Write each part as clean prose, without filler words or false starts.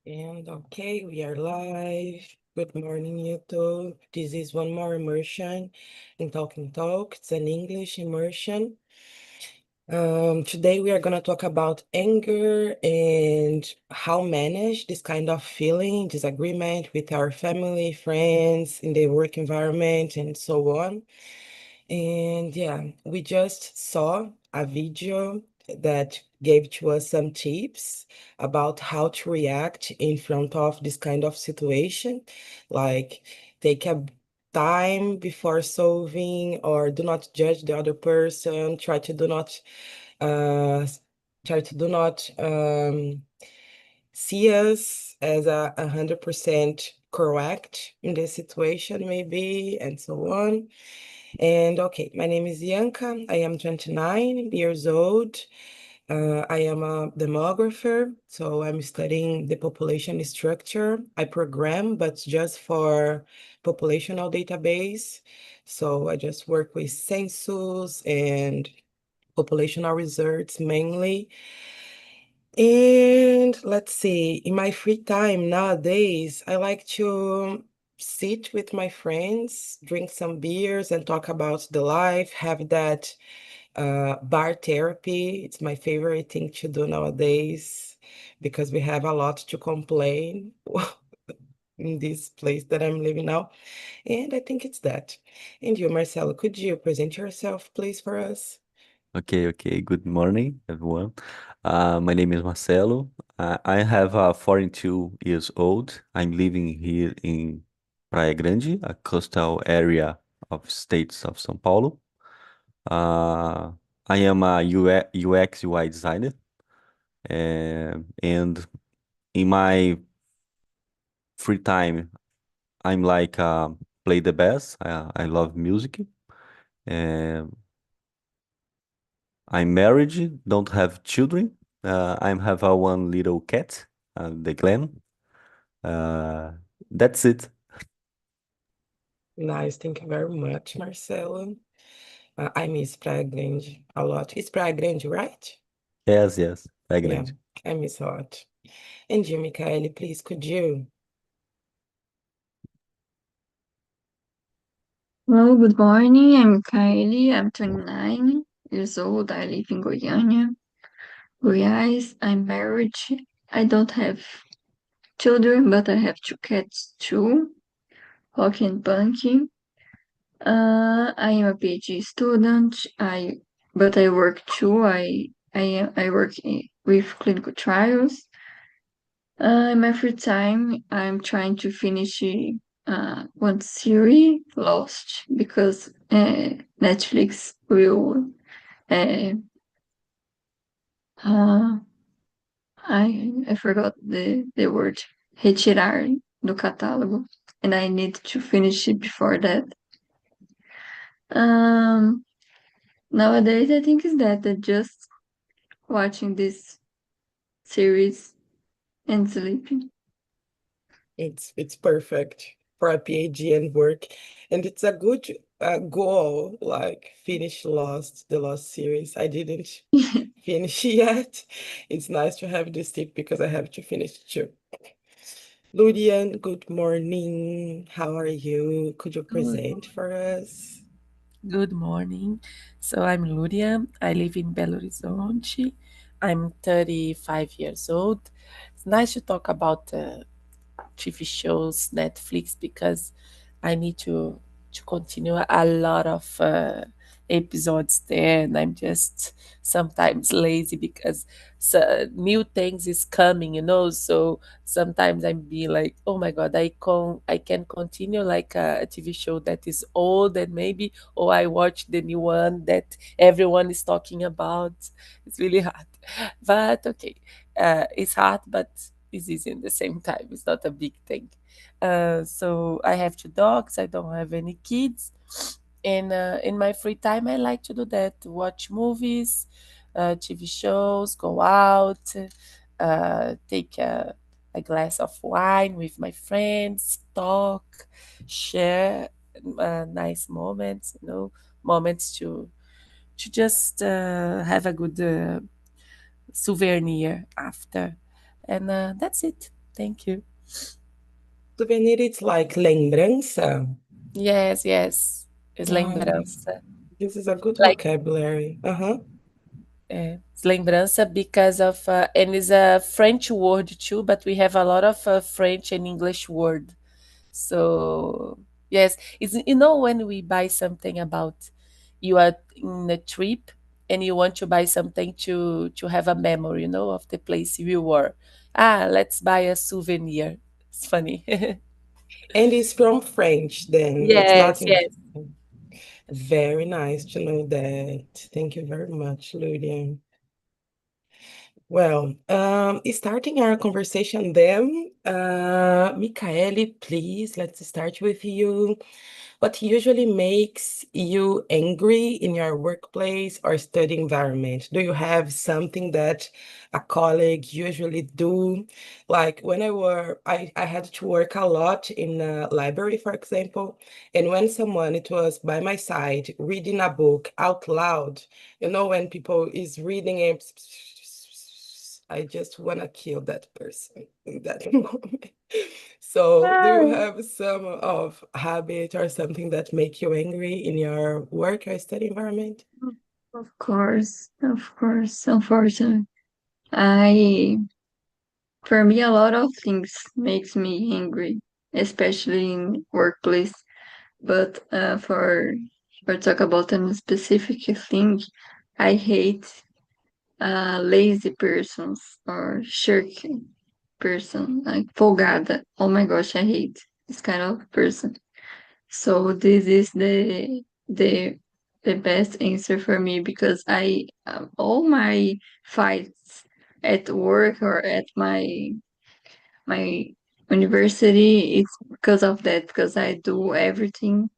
And okay, we are live. Good morning, YouTube. This is one more immersion in Talking Talk. It's an English immersion. Today we are going to talk about anger and how manage this kind of feeling, disagreement with our family, friends, in the work environment, and so on. And yeah, we just saw a video that gave to us some tips about how to react in front of this kind of situation, like take a time before solving or do not judge the other person, uh try to do not see us as 100% correct in this situation maybe, and so on. And okay, my name is Bianca. I am 29 years old. I am a demographer, so I'm studying the population structure. I program, but just for populational database. So I just work with census and populational results mainly. And let's see, in my free time nowadays, I like to sit with my friends, drink some beers, and talk about the life, have that bar therapy. It's my favorite thing to do nowadays because we have a lot to complain in this place that I'm living now. And I think it's that. And you, Marcelo, could you present yourself, please, for us? Okay. Good morning, everyone. My name is Marcelo. I have 42 years old. I'm living here in Praia Grande, a coastal area of states of São Paulo. Uh, I am a UX UI designer, and in my free time, I'm like play the bass. I love music. Uh, I'm married, don't have children. I have a one little cat, the Glen. Uh, that's it. Nice, thank you very much, Marcelo. I miss Praia Grande a lot. It's Praia Grande, right? Yes, é Yeah, grande. I miss a lot. And you, Michaeli, please, could you? Hello, good morning. I'm Kylie. I'm 29 years old. I live in Goiânia, Goiás. I'm married. I don't have children, but I have two cats too, Rocky and Punky. I am a PhD student. But I work too. I work with clinical trials. In my free time, I'm trying to finish one series, Lost, because Netflix will. Uh, uh, I forgot the word. Retirar do catálogo, and I need to finish it before that. Um, Nowadays, I think is that just watching this series and sleeping. It's perfect for a PhD and work, and it's a good goal. Like finish the Lost series. I didn't finish yet. It's nice to have this tip because I have to finish too. Ludian, good morning. How are you? Could you Good, present for us? good morning. So I'm Luria. I live in Belo Horizonte. I'm 35 years old. It's nice to talk about TV shows, Netflix, because I need to continue a lot of episodes there, and I'm just sometimes lazy because new things is coming, So sometimes I'm be like, oh my god, I can continue like a TV show that is old, and maybe or I watch the new one that everyone is talking about. It's really hard, but okay, it's hard, but it's easy in the same time. It's not a big thing. So I have two dogs. I don't have any kids, and in my free time, I like to do that: watch movies, TV shows, go out, take a glass of wine with my friends, talk, share nice moments. Moments to just have a good souvenir after, and that's it. Thank you. Souvenir, it's like lembrança. Yes, yes. Es Ah, lembrança. this is a good Like, vocabulary. it's lembrança because of, and it's a French word too, but we have a lot of French and English word. So, yes, it's, when we buy something about you are in a trip and you want to buy something to have a memory, of the place you were. Let's buy a souvenir. It's funny. And it's from French then. It's not Yes, in. yes. Very nice to know that. Thank you very much, Lulian. Well, starting our conversation then, Michaeli, please, let's start with you. What usually makes you angry in your workplace or study environment? Do you have something that a colleague usually do? Like when I had to work a lot in a library, for example, and when it was by my side reading a book out loud, when people is reading it, I just want to kill that person in that moment. So, do you have some of habit or something that make you angry in your work or study environment? Of course, unfortunately. I, for me, a lot of things makes me angry, especially in workplace. But for talk about a specific thing, I hate lazy persons or shirky person, like folgada. Oh my gosh, I hate this kind of person. So this is the best answer for me because I all my fights at work or at my university it's because of that, because I do everything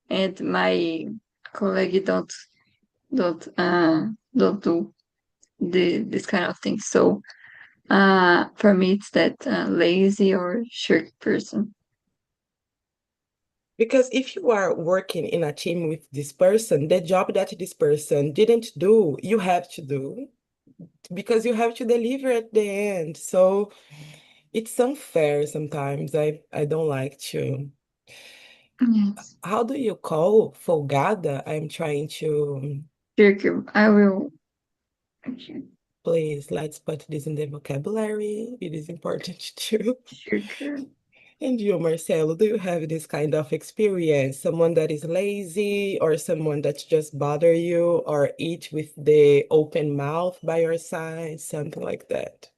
and my colleague don't do this kind of thing. So for me it's that lazy or shirk person. Because if you are working in a team with this person, the job that this person didn't do, you have to do because you have to deliver at the end. So it's unfair sometimes. I don't like to. Yes. How do you call folgada? I'm trying to. Shirk, I will. Please, let's put this in the vocabulary. It is important too. Shirk. And you, Marcelo, do you have this kind of experience? Someone that is lazy or someone that just bother you or eat with the open mouth by your side, something like that?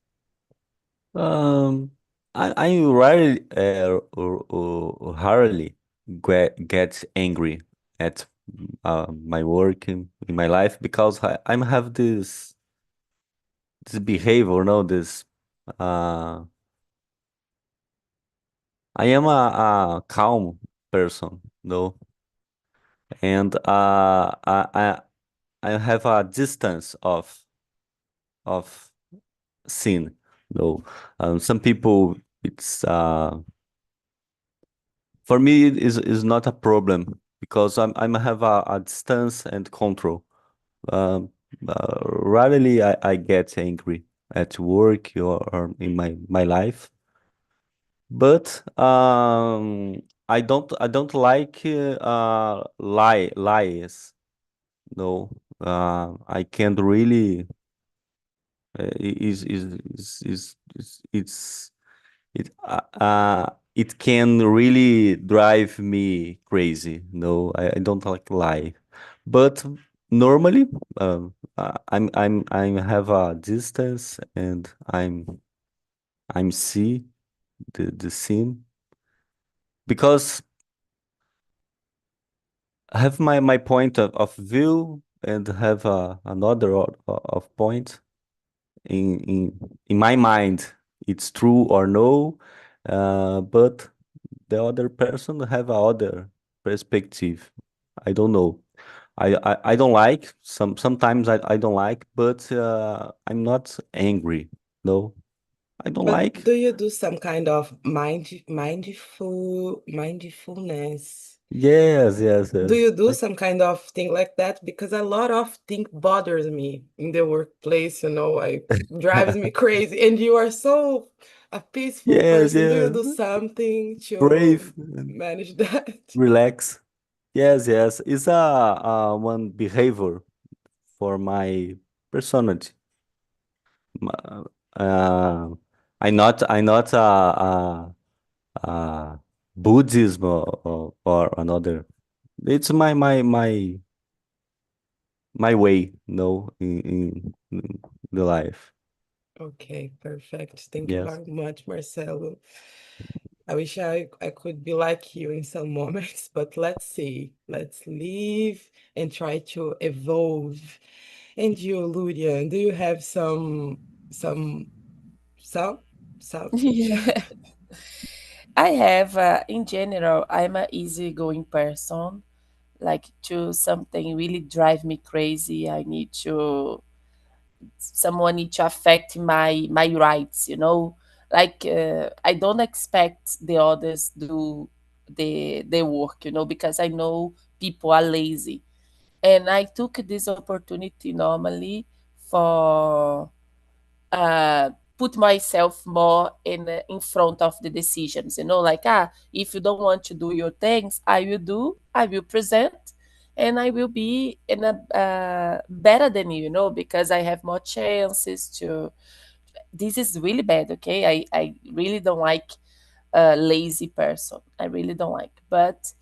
Um, I rarely, rarely get angry at my work in my life because I have this behavior, no, this uh, I am a calm person, no, and I have a distance of sin, no. Some people it's for me it is not a problem because I have a distance and control. Um, Rarely I get angry at work or in my life, but I don't like lies. No, I can't really. It's it can really drive me crazy. No, I don't like lie, but normally I have a distance and I'm see the scene because I have my point of view and have another of point in my mind. It's true or no, but the other person have a other perspective. I don't know. I don't like sometimes I don't like, but I'm not angry. No, I don't But like. do you do some kind of mindfulness? Yes, yes, Do yes. you do some kind of thing like that? Because a lot of thing bothers me in the workplace, it drives me crazy. And you are so a peaceful Yes, person. Do you yeah. do something to Brave, manage that? relax. Yes, yes. It's one behavior for my personality. Ma- Uh, I not Buddhism or another. It's my way, no, in the life. Okay, perfect. Thank you Yes. very much, Marcelo. I wish I could be like you in some moments, but let's see. Let's live and try to evolve. And you, Ludian, do you have some some something to Yeah. I have, in general, I'm a easygoing person. Like to something really drive me crazy, I need to someone need to affect my rights, you know. Like I don't expect the others do the work, you know, because I know people are lazy. And I took this opportunity normally for uh, put myself more in front of the decisions. You know, like if you don't want to do your things, I will do. I will present, and I will be in a better than you. You know, because I have more chances to. This is really bad. Okay, I really don't like a lazy person. I really don't like. But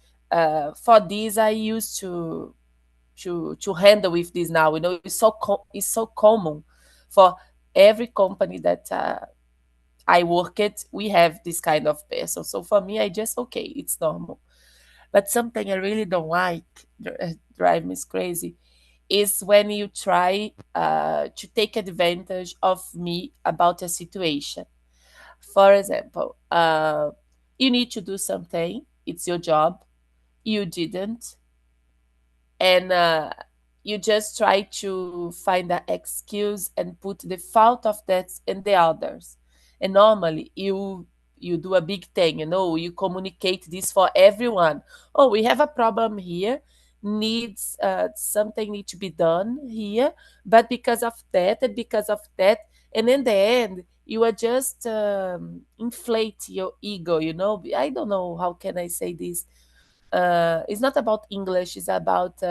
for this, I used to handle with this now. You know, it's so common for every company that I work at. We have this kind of person. So for me, I just okay, it's normal. But something I really don't like, drive me crazy, is when you try to take advantage of me about a situation. For example, you need to do something. It's your job. You didn't, and you just try to find an excuse and put the fault of that in the others. And normally you do a big thing, you know, you communicate this for everyone. Oh, we have a problem here, needs something need to be done here, but because of that and because of that, and in the end you are just inflate your ego, you know. I don't know how can I say this. It's not about English, it's about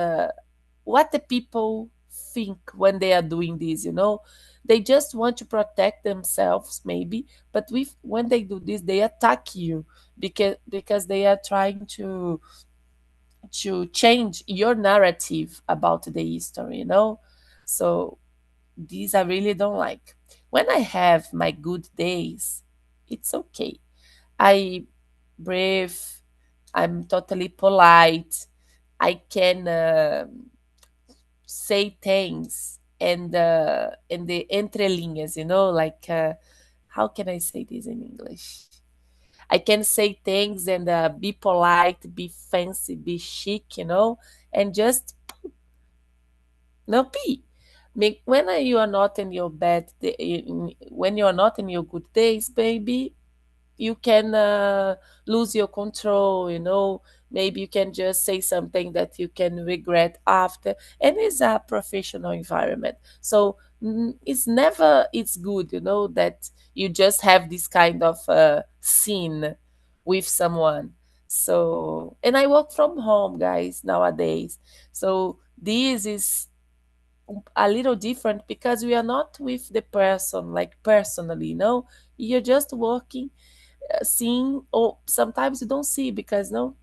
what the people think when they are doing this, you know. They just want to protect themselves, maybe, but when they do this, they attack you because they are trying to change your narrative about the history, you know. So these I really don't like. When I have my good days, it's okay. I breathe. I'm totally polite. I can say things and in the entre linhas, you know, like how can I say this in English? I can say things and be polite, be fancy, be chic, you know, and just no be. When you are not in your when you are not in your good days, baby, you can lose your control, you know. Maybe you can just say something that you can regret after, and it's a professional environment. So it's good, you know, that you just have this kind of scene with someone. So, and I work from home, guys, nowadays. So this is a little different because we are not with the person like personally, you know. You're just working, seeing, or sometimes you don't see because no,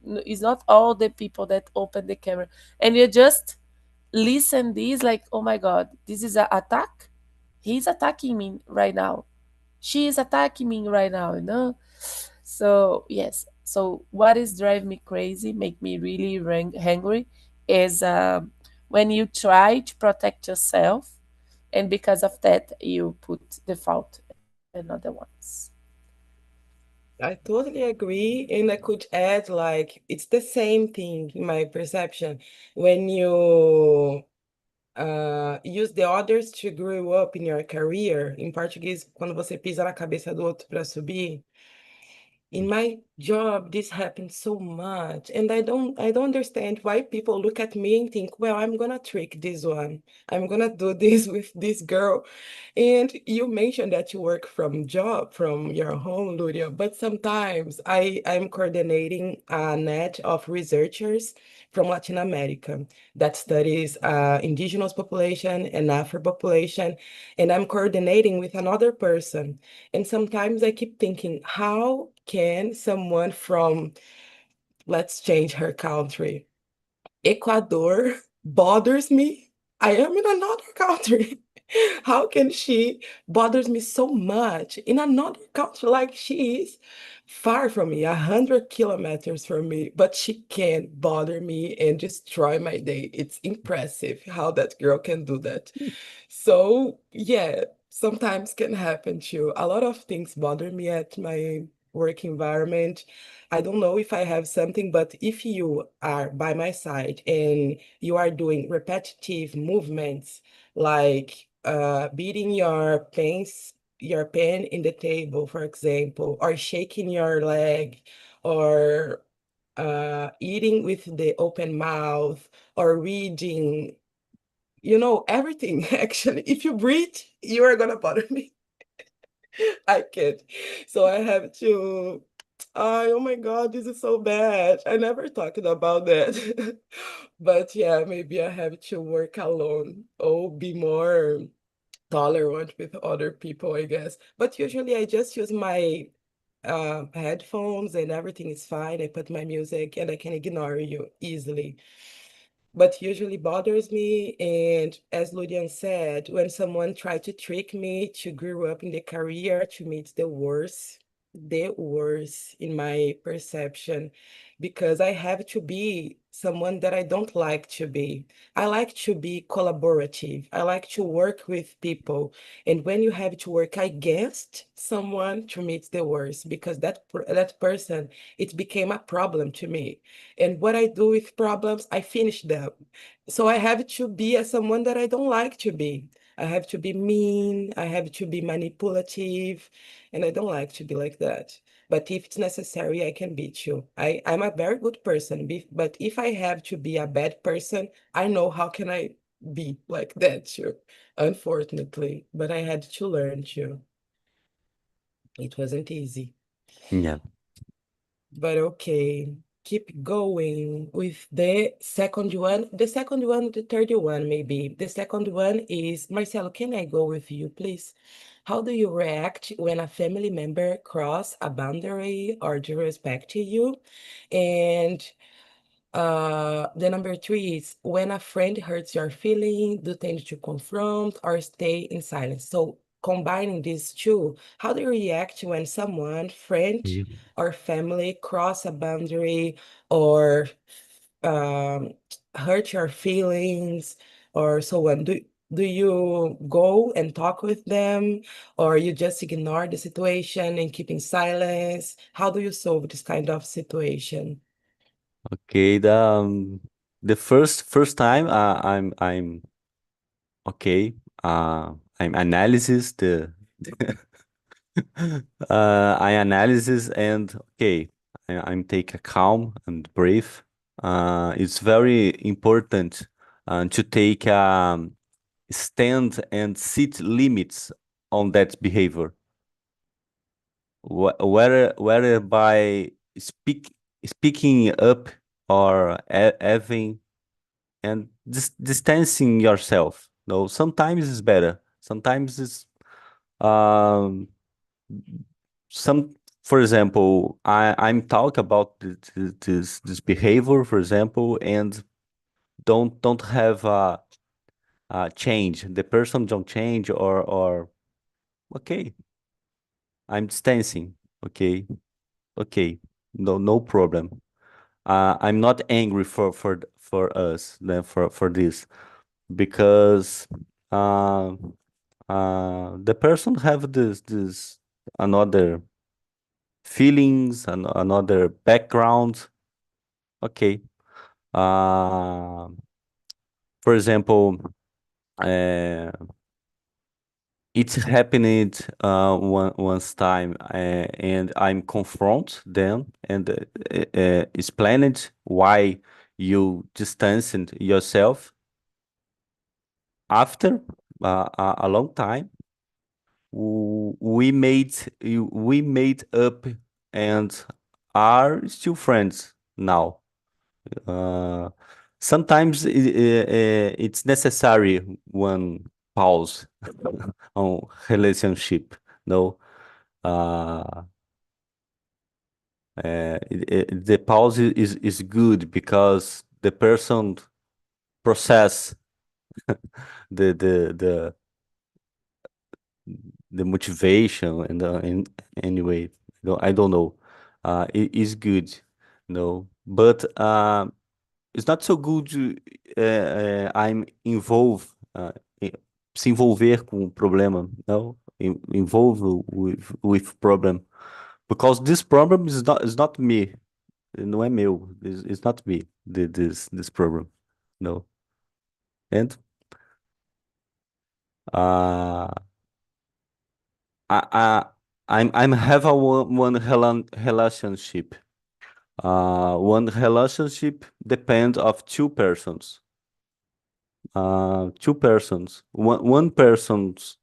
it's not all the people that open the camera, and you just listen this like, oh my god, this is an attack. He's attacking me right now. She is attacking me right now, you know. So yes, so what is drive me crazy, make me really angry, is when you try to protect yourself, and because of that you put the fault in other ones. I totally agree, and I could add like it's the same thing in my perception when you use the others to grow up in your career. Em português, quando você pisa na cabeça do outro para subir. In my job, this happens so much. And I don't understand why people look at me and think, well, I'm gonna trick this one. I'm gonna do this with this girl. And you mentioned that you work from your home, Luria, but sometimes I'm coordinating a net of researchers from Latin America that studies indigenous population and Afro population, and I'm coordinating with another person. And sometimes I keep thinking, how can someone from, let's change her country, Ecuador, bothers me? I am in another country. How can she bothers me so much in another country, like she is far from me, 100 kilometers from me, but she can bother me and destroy my day. It's impressive how that girl can do that. So yeah, sometimes can happen too. A lot of things bother me at my work environment. I don't know if I have something, but if you are by my side and you are doing repetitive movements like beating your pen in the table, for example, or shaking your leg, or eating with the open mouth, or reading, everything actually. If you breathe, you are gonna bother me. I can't. So I have to. Oh my God, this is so bad. I never talked about that. But yeah, maybe I have to work alone or be more tolerant with other people, I guess. But usually I just use my headphones and everything is fine. I put my music and I can ignore you easily, but usually bothers me. And as Ludian said, when someone tried to trick me to grow up in the career, to me, it's the worst in my perception, because I have to be someone that I don't like to be. I like to be collaborative. I like to work with people. And when you have to work against someone, to me, it's the worst, because that person, it became a problem to me. And what I do with problems, I finish them. So I have to be as someone that I don't like to be. I have to be mean, I have to be manipulative, and I don't like to be like that. But if it's necessary, I can beat you. I'm a very good person, but if I have to be a bad person, I know how can I be like that too, unfortunately. But I had to learn to. It wasn't easy. Yeah. But okay, keep going with the second one. The third one, maybe. The second one is, Marcelo, can I go with you, please? How do you react when a family member cross a boundary or disrespect you? And the number three is, when a friend hurts your feeling, do you tend to confront or stay in silence? So combining these two, how do you react when someone, friend Yeah. or family, cross a boundary or um, hurt your feelings or so on? Do you go and talk with them, or you just ignore the situation and keep in silence? How do you solve this kind of situation? Okay. The first time, I'm okay. I'm analysis I analysis and okay. I'm take a calm and brave. It's very important to take stand and set limits on that behavior. Whether by speaking up or having and distancing yourself. No, sometimes it's better. Sometimes it's um some. For example, I'm talk about this behavior, for example, and don't have change. The person don't change or okay. I'm distancing. Okay, okay, no problem. I'm not angry for us then for this because uh, the person have this another feelings and another background. Okay. Uh, for example, uh, It's happened once time, and I'm confront them and explained why you distanced yourself after a long time. We made up and are still friends now. Uh, Sometimes it's necessary one pause on relationship. No, uh, the pause is good because the person process the the the motivation and in anyway. No, I don't know. It is good, no, but it's not so good. I'm involved, se envolver com o problema, no, involve with problem, because this problem is not me, não é meu, it's not me, this problem, no, and uh, I, I I'm have a one relationship. One relationship depends of two persons. Two persons. One person's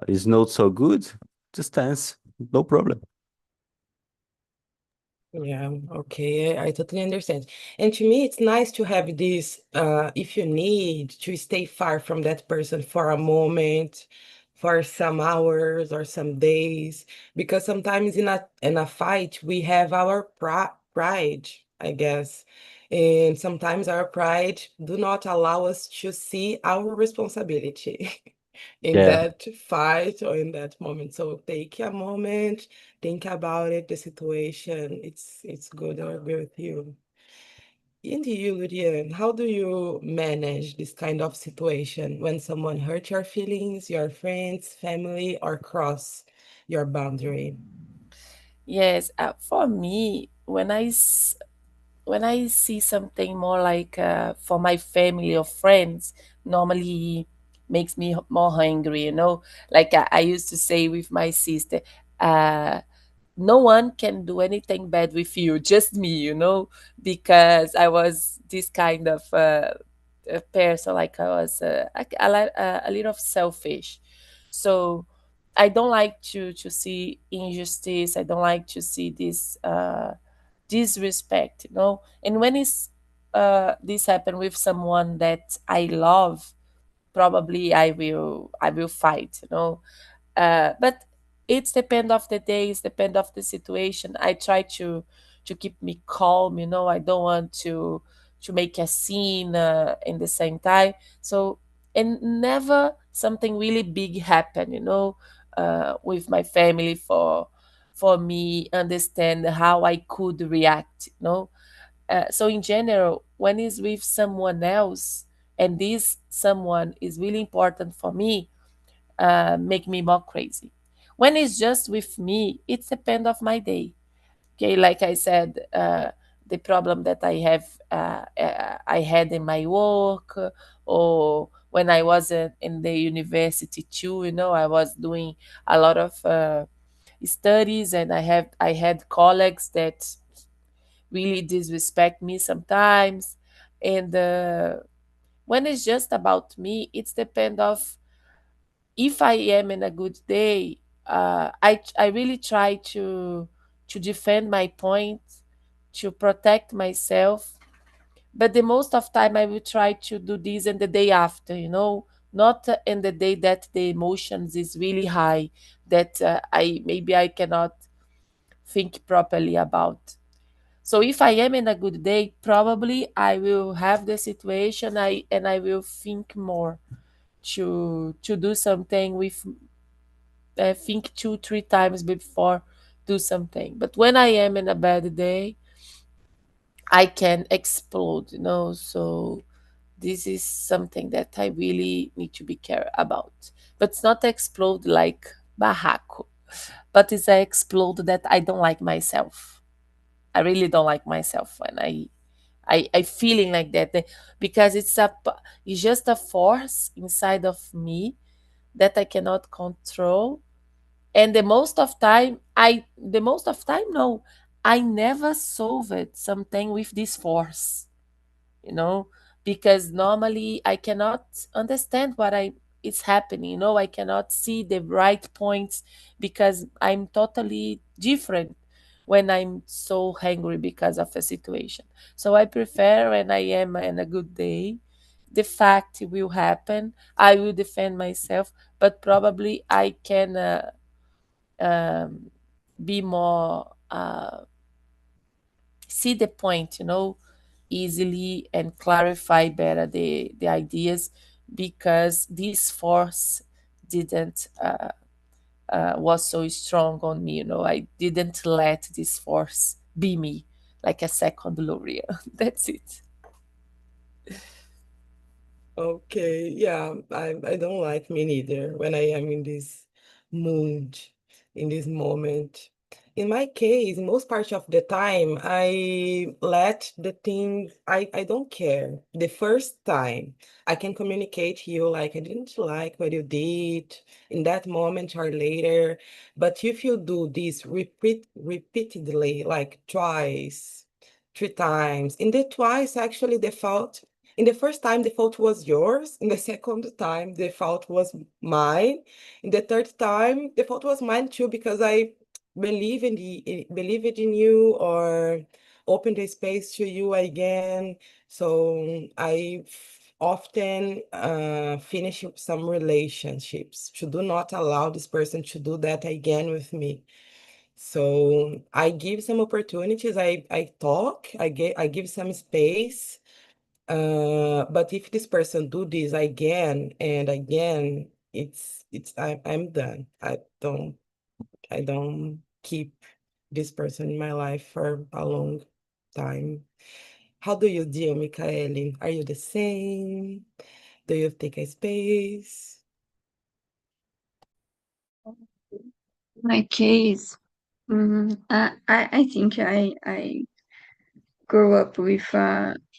is not so good. Distance, no problem. Yeah, okay, I totally understand. And to me, it's nice to have this, if you need to stay far from that person for a moment, for some hours or some days, because sometimes in a fight we have our pride, I guess. And sometimes our pride do not allow us to see our responsibility in Yeah, that fight or in that moment. So take a moment, think about it, the situation. It's good. I agree with you. And you, Lydian, how do you manage this kind of situation when someone hurt your feelings, your friends, family, or cross your boundary? Yes, for me, when I see something more like for my family or friends, normally makes me more angry, you know. Like I used to say with my sister, uh, no one can do anything bad with you, just me, you know, because I was this kind of a person, like I was a little selfish. So I don't like to see injustice. I don't like to see this disrespect, you know. And when it's this happen with someone that I love, probably I will fight, you know. But it's depend of the day, it's depend of the situation. I try to keep me calm, you know. I don't want to make a scene in the same time. So, and never something really big happen, you know, with my family for me understand how I could react, you know. So in general, when it's with someone else and this someone is really important for me, make me more crazy. When it's just with me, it's depend of my day. Okay, like I said, the problem that I had in my work, or when I was in the university too. You know, I was doing a lot of studies, and I had colleagues that really disrespect me sometimes, and when it's just about me, it's depend of if I am in a good day, I really try to defend my point, to protect myself. But the most of time, I will try to do this in the day after, you know, not in the day that the emotions is really high, that I cannot think properly about. So if I am in a good day, probably I will have the situation, I will think more to do something with I think 2 3 times before do something. But when I am in a bad day, I can explode, you know. So this is something that I really need to be care about. But it's not explode like barraco, but it's a explode that I don't like myself. I really don't like myself when I feeling like that because it's just a force inside of me that I cannot control. And the most of time, no, I never solved something with this force, you know, because normally I cannot understand what I is happening, you know, I cannot see the right points because I'm totally different when I'm so angry because of a situation. So I prefer when I am in a good day, the fact will happen, I will defend myself, but probably I can um, be more see the point, you know, easily and clarify better the ideas because this force didn't was so strong on me, you know. I didn't let this force be me like a second Luria. That's it. Okay, yeah, I don't like me neither when I am in this mood, in this moment. In my case, most part of the time, I let the thing, I don't care. The first time I can communicate to you like I didn't like what you did in that moment or later. But if you do this repeatedly, like twice, three times, in the twice, actually the fault in the first time, the fault was yours. In the second time, the fault was mine. In the third time, the fault was mine too, because I believed in you or opened the space to you again. So I often finish some relationships to do not allow this person to do that again with me. So I give some opportunities. I talk. I give some space. But if this person do this again and again, I'm done. I don't keep this person in my life for a long time. How do you deal, Michaeli? Are you the same? Do you take a space? In my case, I think I grew up with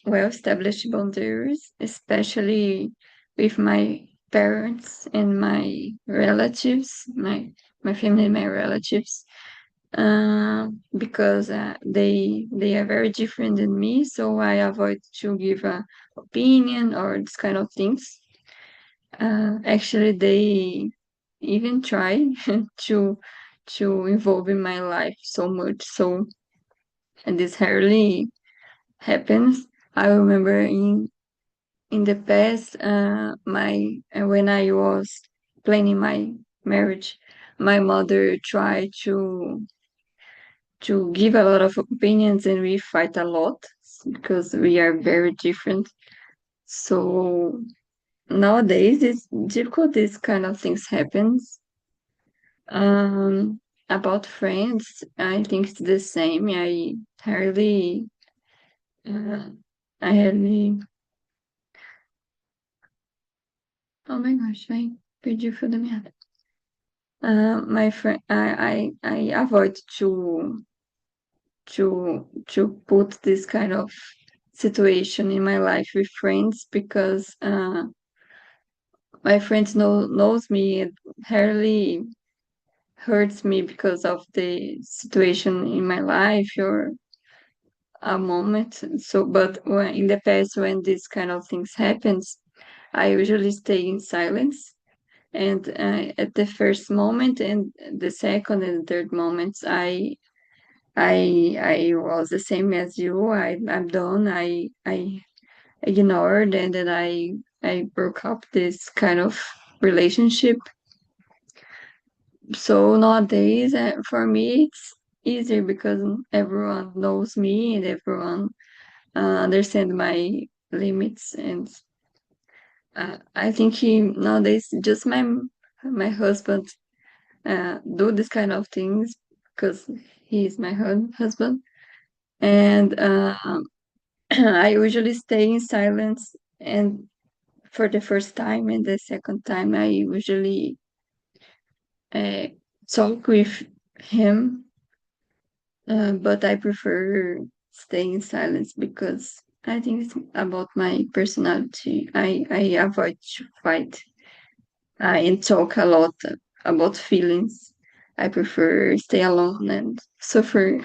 well-established boundaries, especially with my parents and my relatives, my family, my relatives, because they are very different than me. So I avoid to give a opinion or this kind of things. Actually, they even try to to involve in my life so much. So, and this rarely happens. I remember in the past, my when I was planning my marriage, my mother tried to give a lot of opinions, and we fight a lot because we are very different. So nowadays, it's difficult. This kind of things happens. Um, about friends, I think it's the same. Hardly, uh, I hardly. Oh my gosh, I perdi o fio da meada. My friend, I avoid to put this kind of situation in my life with friends because my friends knows me and hardly hurts me because of the situation in my life or a moment. So, but when, in the past, when this kind of things happens, I usually stay in silence. And at the first moment and the second and third moments, I was the same as you. I'm done. I ignored, and then I broke up this kind of relationship. So nowadays, for me, it's easier because everyone knows me and everyone understand my limits. And I think he nowadays just my husband do this kind of things because he's my husband. And I usually stay in silence. And for the first time and the second time, I usually uh, talk with him. But I prefer staying in silence because I think it's about my personality. I avoid to fight. and talk a lot about feelings. I prefer stay alone and suffer.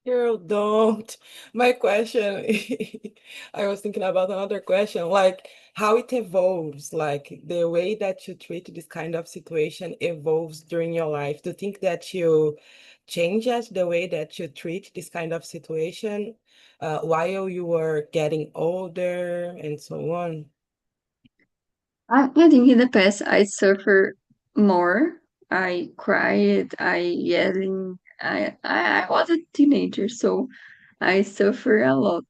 Girl, don't. My question, I was thinking about another question, like how it evolves, like the way that you treat this kind of situation evolves during your life. Do you think that you changes the way that you treat this kind of situation while you were getting older and so on? I think in the past I suffer more. I cried, I yelling. I was a teenager, so I suffer a lot.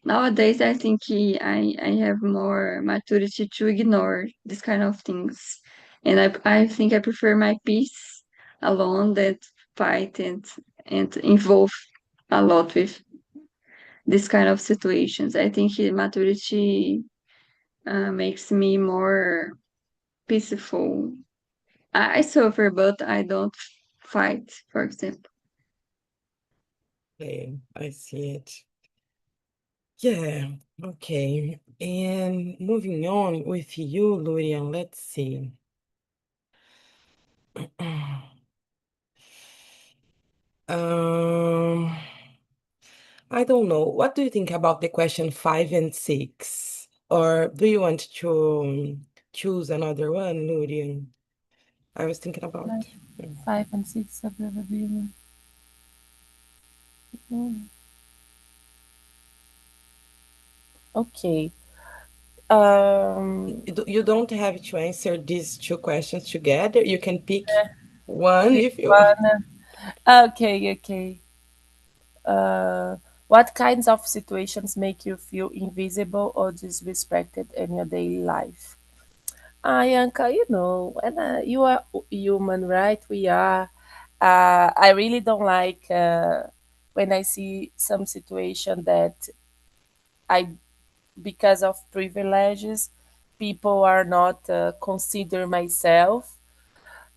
Nowadays, I think I have more maturity to ignore this kind of things, and I think I prefer my peace alone than fight and involve a lot with this kind of situations. I think maturity makes me more peaceful. I suffer, but I don't fight, for example. Okay, I see it. Yeah, okay. And moving on with you, Lurian, let's see. Um, I don't know. What do you think about the question 5 and 6? Or do you want to choose another one, Lurian? I was thinking about. Like 5 and 6 of the review. Okay. Um, You don't have to answer these two questions together. You can pick one pick if you. one. Okay, okay. Uh, what kinds of situations make you feel invisible or disrespected in your daily life? Yanka, when you are human, right? We are. I really don't like when I see some situation that I, because of privileges, people are not consider myself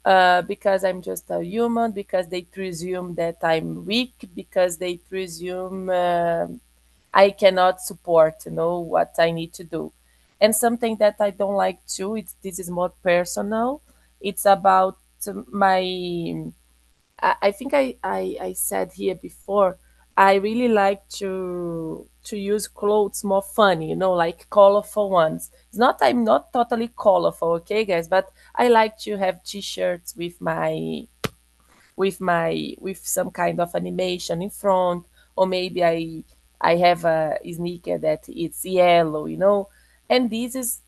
because I'm just a human, because they presume that I'm weak, because they presume I cannot support, what I need to do. And something that I don't like too, this is more personal. It's about my I think I said here before, I really like to use clothes more funny, like colorful ones. It's not I'm not totally colorful, okay, guys, but I like to have t-shirts with some kind of animation in front, or maybe I have a sneaker that it's yellow, and this is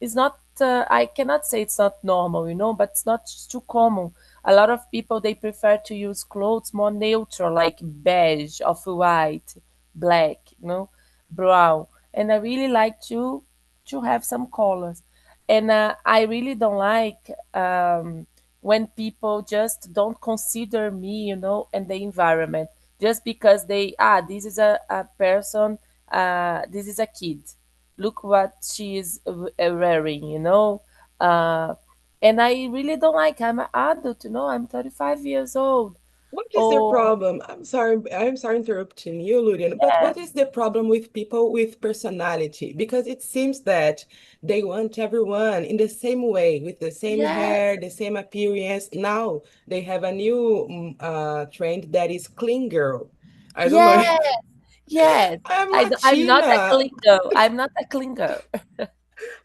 it's not I cannot say it's not normal, but it's not too common. A lot of people they prefer to use clothes more neutral, like beige, off white, black, brown. And I really like to have some colors. And I really don't like when people just don't consider me, and the environment, just because this is a person, this is a kid, look what she is wearing, uh, and I really don't like, I'm an adult, I'm 35 years old. What is the Oh, problem? I'm sorry interrupting you, Lurian, but what is the problem with people with personality? Because it seems that they want everyone in the same way, with the same yes, hair, the same appearance. Now they have a new trend that is clean girl. I don't know. yes, yes. I'm I'm not a Latina. clean girl. I'm not a clean girl.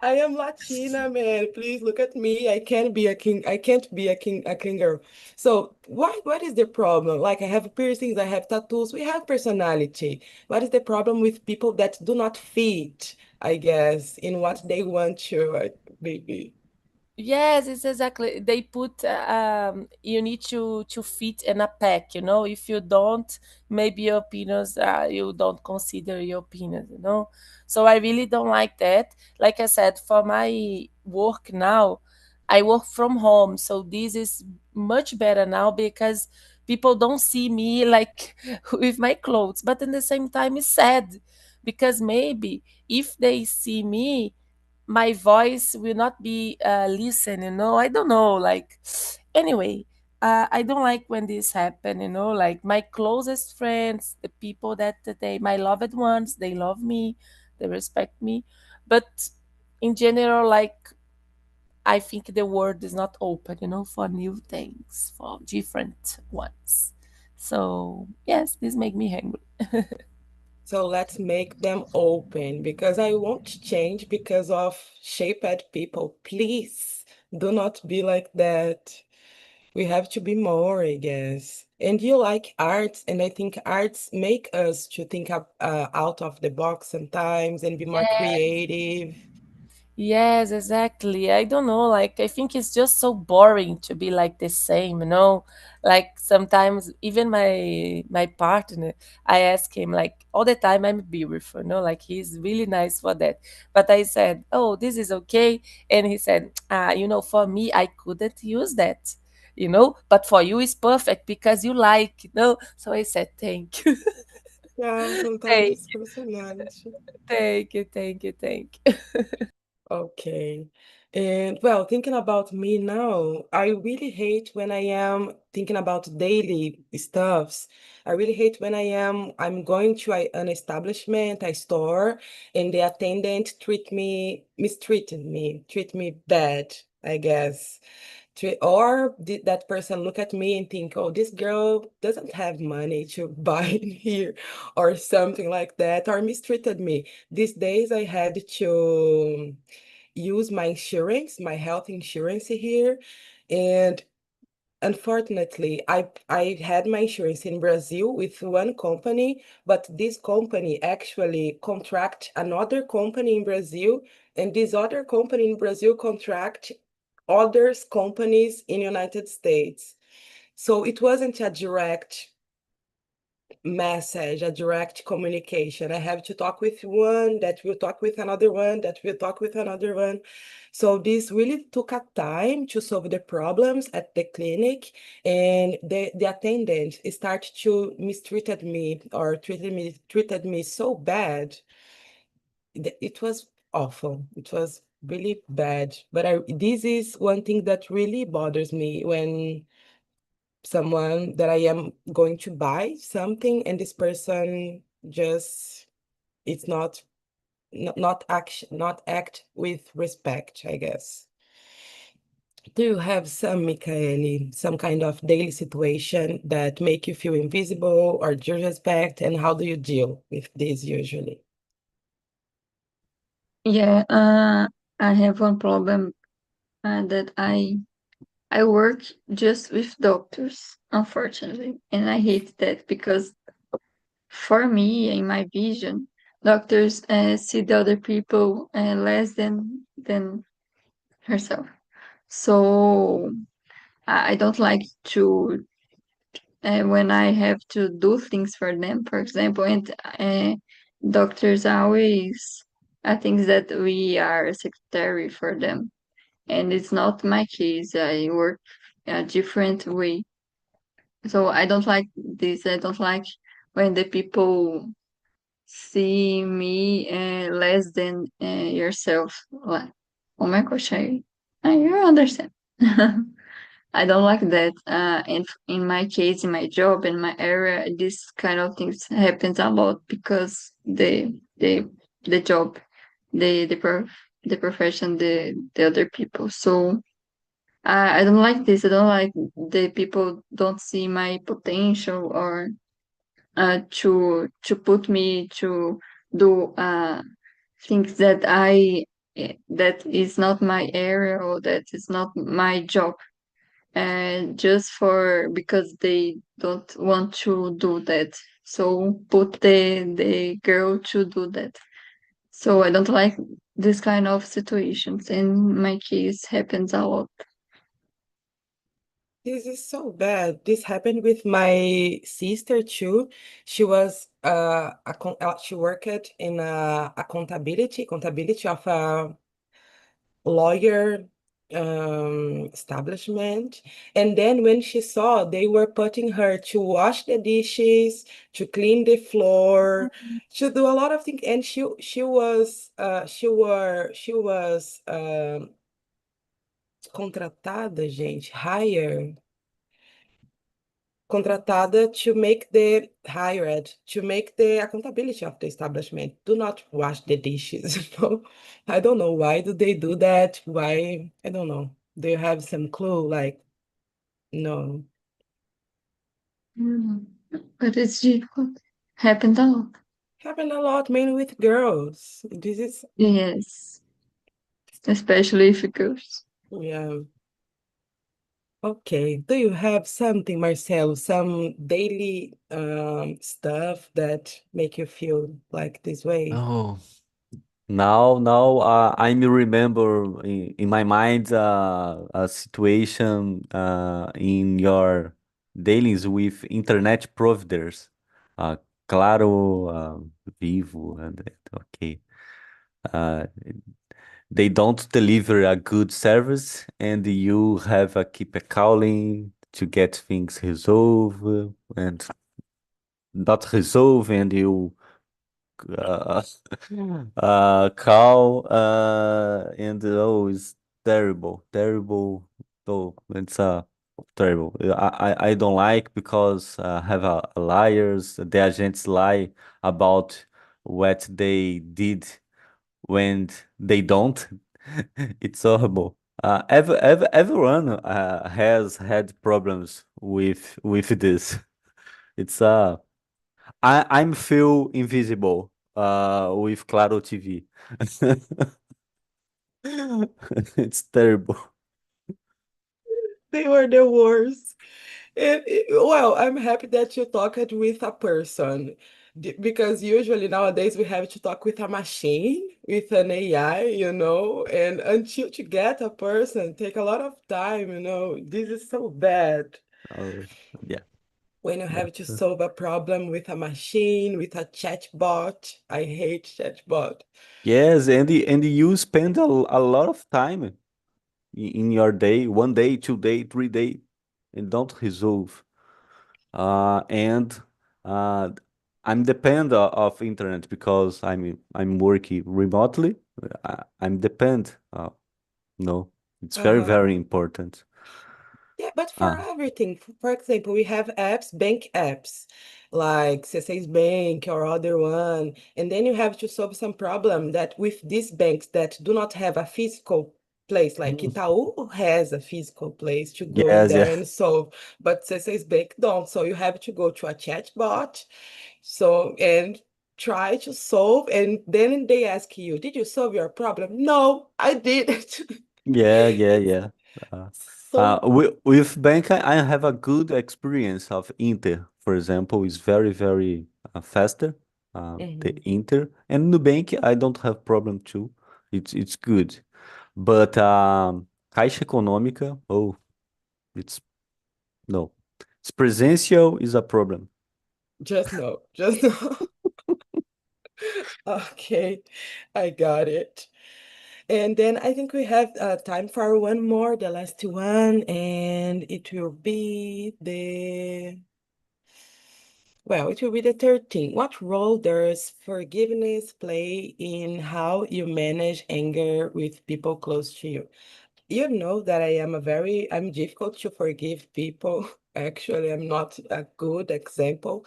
I am Latina, man. Please look at me. I can't be a king. I can't be a king girl. So what is the problem? Like I have piercings, I have tattoos. We have personality. What is the problem with people that do not fit, I guess, in what they want to, maybe? Yes, it's exactly. They put you need to fit in a pack, If you don't, maybe your opinions you don't consider your opinions. So I really don't like that. Like I said, for my work now, I work from home, so this is much better now because people don't see me like with my clothes. But at the same time, it's sad because maybe if they see me my voice will not be listened, I don't know, like anyway, I don't like when this happen, like my closest friends, the people that my loved ones, they love me, they respect me, but in general, like, I think the world is not open, for new things, for different ones. So yes, this make me angry. So let's make them open because I won't change because of shaped people. Please do not be like that. We have to be more, I guess. And you like arts, and I think arts make us to think out of the box sometimes and be more creative. Yes, exactly. I don't know, like I think it's just so boring to be like the same. Like sometimes even my partner, I ask him like all the time I'm beautiful, like he's really nice for that. But I said, "Oh, this is okay." And he said, for me I couldn't use that. But for you it's perfect because you like. So I said, "Thank you." Yeah, sometimes Thank it's personality. thank you, thank you, thank you. Okay. And well, thinking about me now, I really hate when I am thinking about daily stuffs. I really hate when I'm going to an establishment, a store, and the attendant treat me bad, I guess. Or did that person look at me and think, oh, this girl doesn't have money to buy here, or something like that, or mistreated me. These days I had to use my insurance, my health insurance here. And unfortunately, I had my insurance in Brazil with one company, but this company actually contract another company in Brazil, and this other company in Brazil contract others companies in United States. So it wasn't a direct message, a direct communication. I have to talk with one, that will talk with another one, that will talk with another one. So this really took a time to solve the problems at the clinic, and the attendant started to mistreated me or treated me so bad. It was awful. It was really bad. But this is one thing that really bothers me when someone that I am going to buy something and this person just it's not act with respect, I guess. Do you have some, Michaeli, some kind of daily situation that make you feel invisible or disrespect, and how do you deal with this usually? Yeah, I have one problem that I work just with doctors, unfortunately, and I hate that because for me, in my vision, doctors see the other people less than herself. So I don't like to when I have to do things for them, for example, and doctors always think that we are a secretary for them, and it's not my case. I work a different way, so I don't like this. I don't like when the people see me less than yourself. Like, oh my gosh, you understand. I don't like that. And in my case, in my job, in my area, this kind of things happens a lot because the job, the profession, the other people. So I don't like this. I don't like the people don't see my potential or to put me to do things that that is not my area or that is not my job, and just for because they don't want to do that, so put the girl to do that. So I don't like this kind of situations. In my case happens a lot. This is so bad. This happened with my sister too. She worked in accountability of a lawyer establishment. And then when she saw they were putting her to wash the dishes, to clean the floor, to do a lot of things, and she was contratada, gente, hire, contratada to make the hired, to make the accountability of the establishment. Do not wash the dishes. I don't know why do they do that. Why? I don't know. Do you have some clue? Like, no. But it's difficult. Happened a lot. Happen a lot, mainly with girls. This is, Yes. Especially if it goes. yeah. Okay. Do you have something, Marcelo, some daily stuff that make you feel like this way? Oh, now I remember in my mind a situation in your dealings with internet providers, uh, Claro, Vivo, and okay. Uh, they don't deliver a good service, and you have to keep calling to get things resolved and not resolve, and you uh, call and oh, it's terrible, terrible. Oh, it's terrible. I don't like because have liars. The agents lie about what they did when they don't. It's horrible. Everyone has had problems with this. It's I'm feel invisible with Claro TV. It's terrible. They were the worst. Well, I'm happy that you talked with a person because usually nowadays we have to talk with a machine, with an AI, and until to get a person take a lot of time. This is so bad Oh, yeah. when you have to But, solve a problem with a machine, with a chatbot. I hate chatbot. yes, and you spend a lot of time in your day, 1 day, 2 day, 3 day, and don't resolve. And uh, I'm depend of internet because I'm working remotely. I'm depend. No, it's very Uh-huh. very important. Yeah, but for Uh, everything, for example, we have apps, bank apps, like C6 Bank or other one, and then you have to solve some problem that with these banks that do not have a physical place, like mm, Itaú has a physical place to go in yes, there yeah, and solve, but C6 Bank don't. So you have to go to a chatbot, and try to solve, and then they ask you, did you solve your problem? No, I didn't. yeah, yeah, It's yeah. Uh, so. with bank, I have a good experience of Inter, for example, is very, very faster, the Mhm. Inter. And Nubank, I don't have problem too. It's good. But Caixa Econômica, oh, it's no. It's presential is a problem. Just no, just no. Okay, I got it. And then I think we have time for one more, the last one, and it will be the 13. What role does forgiveness play in how you manage anger with people close to you? You know that I'm difficult to forgive people. Actually, I'm not a good example.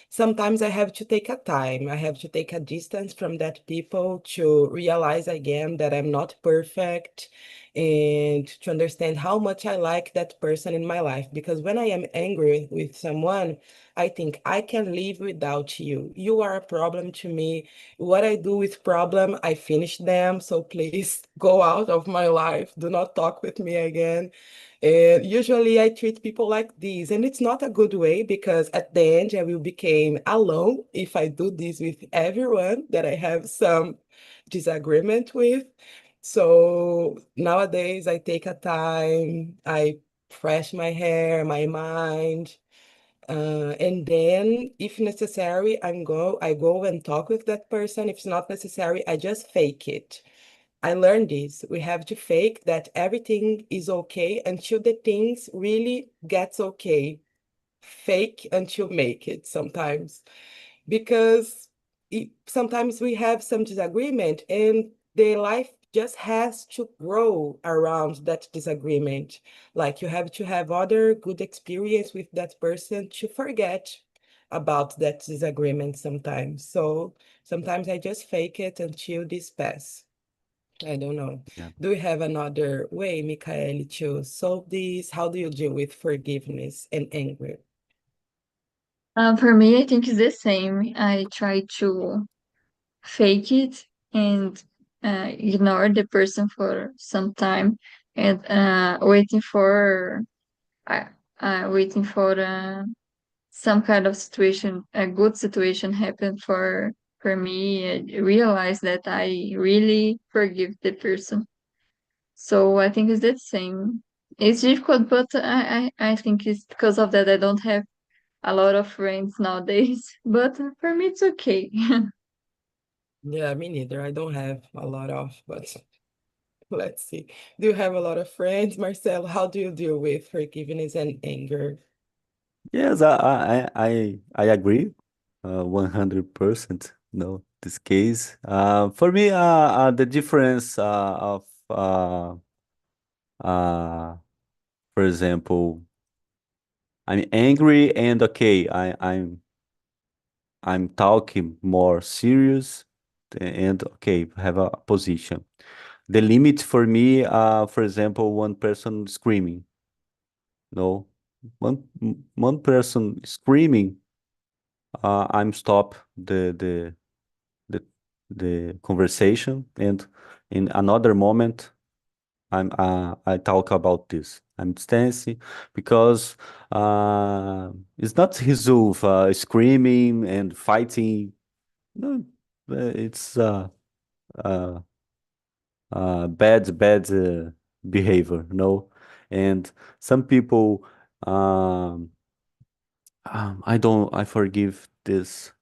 Sometimes I have to take a time. I have to take a distance from that people to realize again that I'm not perfect and to understand how much I like that person in my life. Because when I am angry with someone, I think I can live without you. You are a problem to me. What I do with problem, I finish them. So please go out of my life. Do not talk with me again. And usually I treat people like this, and it's not a good way because at the end I will become alone if I do this with everyone that I have some disagreement with. So nowadays I take a time, I fresh my hair, my mind, and then, if necessary, I go and talk with that person. If it's not necessary, I just fake it. I learned this. We have to fake that everything is okay until the things really gets okay. Fake until make it sometimes, because sometimes we have some disagreement and the life just has to grow around that disagreement. Like you have to have other good experience with that person to forget about that disagreement sometimes. So sometimes I just fake it until this pass. I don't know. Yeah. Do you have another way, Michael, to solve this? How do you deal with forgiveness and anger? For me, I think it's the same. I try to fake it and ignore the person for some time and uh, waiting for some kind of situation, a good situation happen for me. I realize that I really forgive the person. So I think it's the same. It's difficult, but I think it's because of that I don't have a lot of friends nowadays. But for me, it's okay. Yeah, me neither. I don't have a lot of, but let's see. Do you have a lot of friends, Marcelo? How do you deal with forgiveness and anger? Yes, I agree, 100%. No, this case. For me, the difference of uh, for example, I'm angry and okay, I'm talking more serious and okay, have a position. The limit for me, for example, one person screaming. No, one person screaming, I'm stop the the conversation, and in another moment I talk about this. I'm distancing because it's not resolve screaming and fighting. No, it's uh, bad behavior. No, and some people um, I forgive this.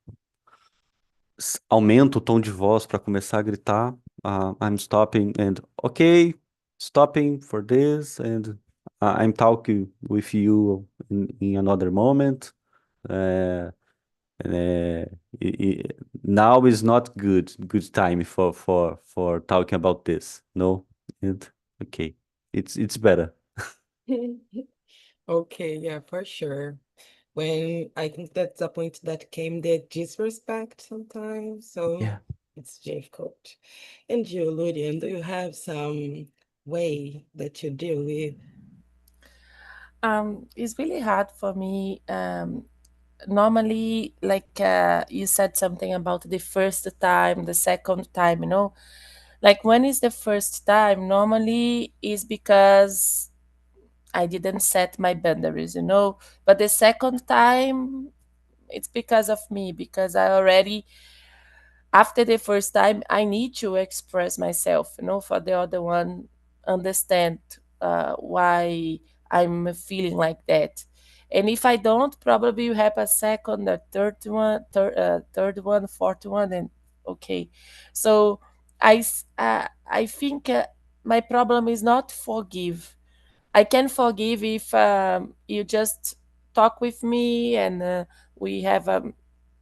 Aumento o tom de voz para começar a gritar. I'm stopping and okay, stopping for this, and I'm talking with you in another moment. Uh, uh, Now is not good time for talking about this. No, and okay, it's better. Okay, yeah, for sure. When I think that's the point that came the disrespect sometimes, so Yeah. it's difficult. And you, Ludian, do you have some way that you deal with? It's really hard for me. Normally, like you said something about the first time, the second time, like when is the first time? Normally is because I didn't set my boundaries. But the second time, it's because of me, because I already, after the first time, I need to express myself, for the other one understand why I'm feeling like that. And if I don't, probably you have a second, a third one, fourth one, and okay. So I think my problem is not forgive. I can forgive if you just talk with me and we have a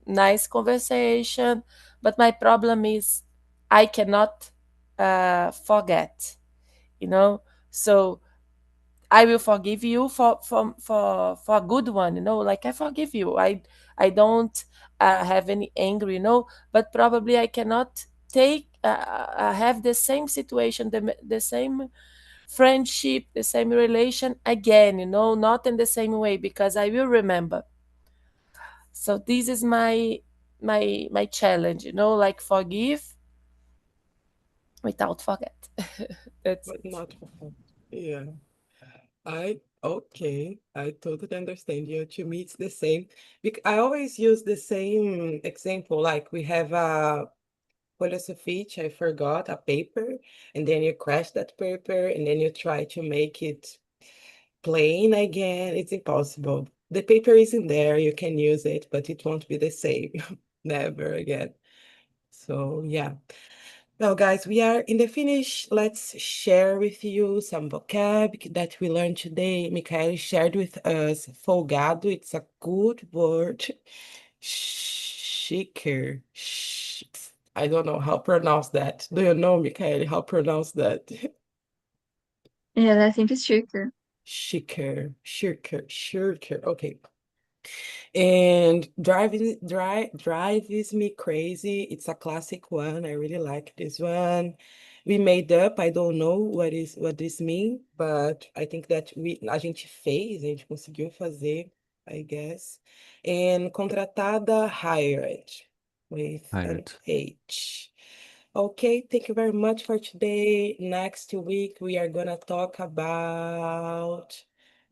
nice conversation. But my problem is I cannot forget. So I will forgive you for a good one. Like I forgive you. I don't have any anger. But probably I cannot take have the same situation, the same friendship, the same relation again, not in the same way, because I will remember. So this is my challenge, like forgive without forget. That's But it. not for fun. Yeah. I totally understand you. To me, it's the same. I always use the same example. Like we have a folha sulfite, I forgot, a paper, and then you crash that paper, and then you try to make it plain again. It's impossible. The paper isn't there, you can use it, but it won't be the same. Never again. So yeah. Well, guys, we are in the finish. Let's share with you some vocab that we learned today. Michael shared with us folgado. It's a good word. Chiquer. I don't know how to pronounce that. Do you know, Michael, how to pronounce that? Yeah, I think it's chicker. Shirker. Okay. And drives me crazy. It's a classic one. I really like this one. We made up. I don't know what this mean, but I think that a gente fez, a gente conseguiu fazer, I guess. And contratada, hired, with an Hired. H. Okay, thank you very much for today. Next week, we are gonna talk about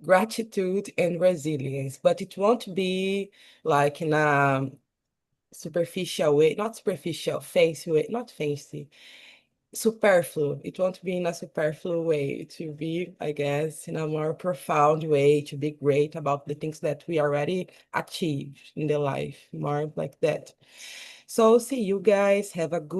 gratitude and resilience, but it won't be like in a superficial way, not superficial, fancy way, not fancy, superfluous. It won't be in a superfluous way. It will be, I guess, in a more profound way to be great about the things that we already achieved in the life, more like that. So see you guys. Have a good